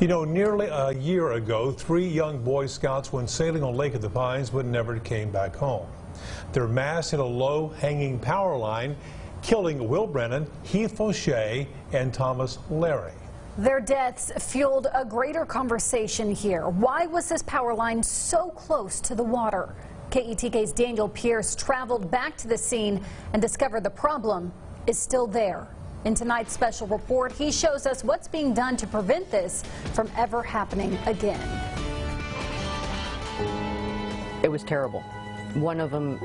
You know, nearly a year ago, 3 young Boy Scouts went sailing on Lake of the Pines but never came back home. Their mast hit a low-hanging power line, killing Will Brennan, Heath Fauché, and Thomas Larry. Their deaths fueled a greater conversation here. Why was this power line so close to the water? KETK's Daniel Pierce traveled back to the scene and discovered the problem is still there. In tonight's special report, he shows us what's being done to prevent this from ever happening again. It was terrible. One of them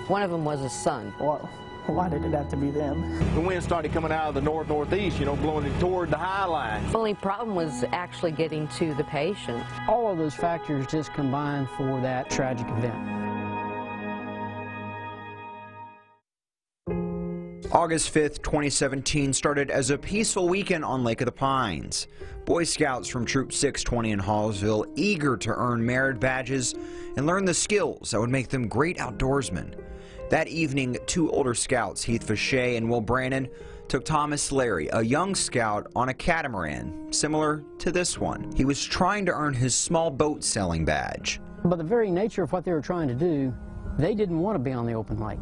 was a son. Well, why did it have to be them? The wind started coming out of the north-northeast, blowing it toward the high line. The only problem was actually getting to the patient. All of those factors just combined for that tragic event. August 5th, 2017 started as a peaceful weekend on Lake of the Pines. Boy Scouts from Troop 620 in Hallsville, eager to earn merit badges and learn the skills that would make them great outdoorsmen. That evening, 2 older scouts, Heath Fauché and Will Brennan, took Thomas Larry, a young scout, on a catamaran, similar to this one. He was trying to earn his small boat sailing badge. By the very nature of what they were trying to do, they didn't want to be on the open lake.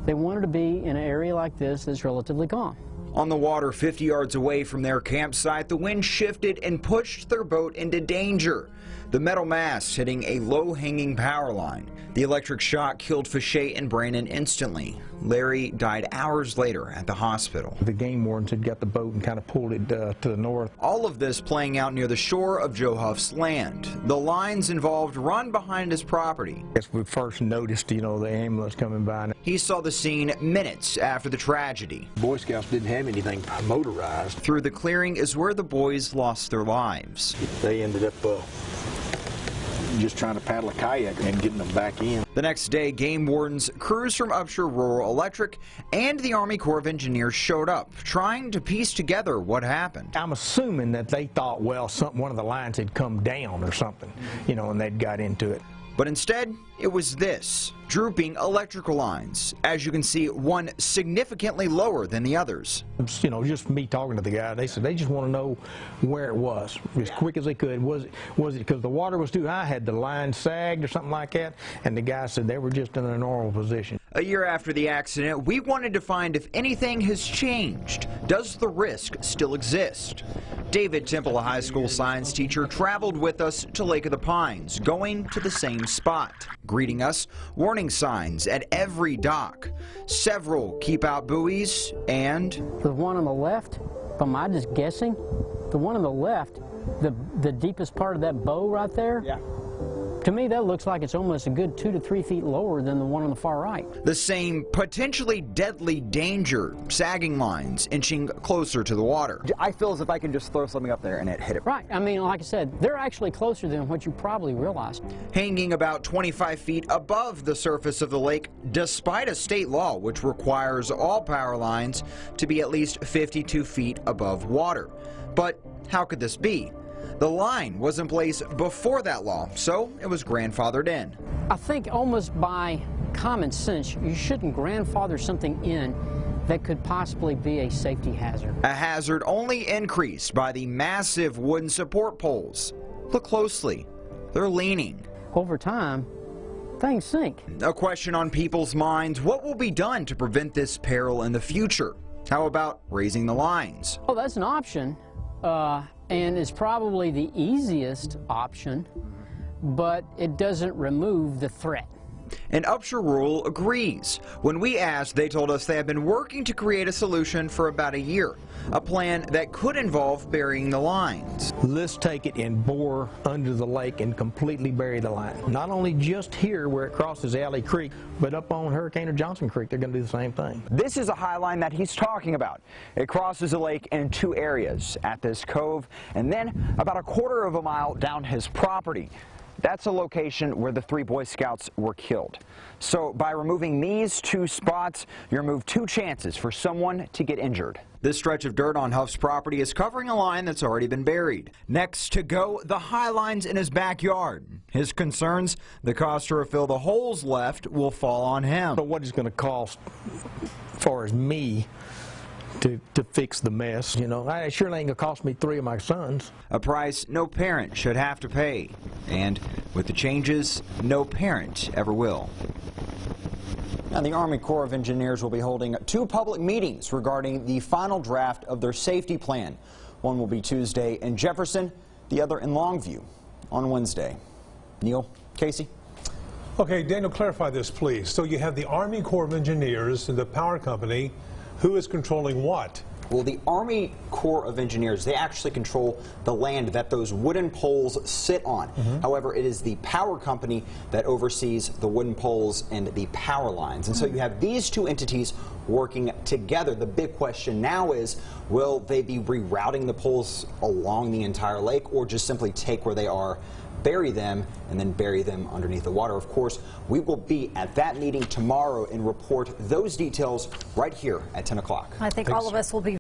They wanted to be in an area like this that's relatively calm. On the water 50 yards away from their campsite, the wind shifted and pushed their boat into danger. The metal mast hitting a low-hanging power line. The electric shock killed Fauché and Brennan instantly. Larry died hours later at the hospital. The game wardens had got the boat and kind of pulled it to the north. All of this playing out near the shore of Joe Huff's land. The lines involved run behind his property. As we first noticed, the ambulance coming by. He saw the scene minutes after the tragedy. Boy Scouts didn't have anything motorized. Through the clearing is where the boys lost their lives. They ended up just trying to paddle a kayak and getting them back in. The next day, game wardens, crews from Upshur Rural Electric, and the Army Corps of Engineers showed up, trying to piece together what happened. I'm assuming that they thought, well, one of the lines had come down or something, and they'd got into it. But instead, it was this, drooping electrical lines. As you can see, one significantly lower than the others. Just me talking to the guy, they said they just want to know where it was, as quick as they could. Was it because the water was too high, had the line sagged or something like that? And the guy said they were just in a normal position. A year after the accident, we wanted to find if anything has changed. Does the risk still exist? David Temple, a high school science teacher, traveled with us to Lake of the Pines, going to the same spot. Greeting us, warning signs at every dock, several keep-out buoys, and The one on the left, if I'm just guessing, the one on the left, the deepest part of that bow right there, yeah. To me, that looks like it's almost a good 2 to 3 feet lower than the one on the far right. The same potentially deadly danger, sagging lines inching closer to the water. I feel as if I can just throw something up there and it hit it. Right. I mean, like I said, they're actually closer than what you probably realized. Hanging about 25 feet above the surface of the lake, despite a state law which requires all power lines to be at least 52 feet above water. But how could this be? The line was in place before that law, so it was grandfathered in. I think almost by common sense, you shouldn't grandfather something in that could possibly be a safety hazard. A hazard only increased by the massive wooden support poles. Look closely. They're leaning. Over time, things sink. A question on people's minds, what will be done to prevent this peril in the future? How about raising the lines? Oh, that's an option. And it's probably the easiest option, but it doesn't remove the threat. And Upshur Rural agrees. When we asked, they told us they have been working to create a solution for about a year, a plan that could involve burying the lines. Let's take it and bore under the lake and completely bury the line. Not only just here where it crosses Alley Creek, but up on Hurricane or Johnson Creek, they're going to do the same thing. This is a high line that he's talking about. It crosses the lake in 2 areas, at this cove and then about a 1/4 of a mile down his property. That's a location where the 3 Boy Scouts were killed. So by removing these 2 spots, you remove 2 chances for someone to get injured. This stretch of dirt on Huff's property is covering a line that's already been buried. Next to go, the high lines in his backyard. His concerns, the cost to refill the holes left will fall on him. So what it's going to cost, as far as me, to fix the mess. You know, it sure ain't gonna cost me 3 of my sons. A price no parent should have to pay. And with the changes, no parent ever will. Now, the Army Corps of Engineers will be holding 2 public meetings regarding the final draft of their safety plan. One will be Tuesday in Jefferson, the other in Longview on Wednesday. Neil, Casey. Okay, Daniel, clarify this, please. So you have the Army Corps of Engineers and the power company. Who is controlling what? Well, the Army Corps of Engineers, they actually control the land that those wooden poles sit on. However, it is the power company that oversees the wooden poles and the power lines. And so you have these 2 entities working together. The big question now is, will they be rerouting the poles along the entire lake, or just simply take where they are, bury them, and then bury them underneath the water? Of course, we will be at that meeting tomorrow and report those details right here at 10 o'clock. I think all of us will be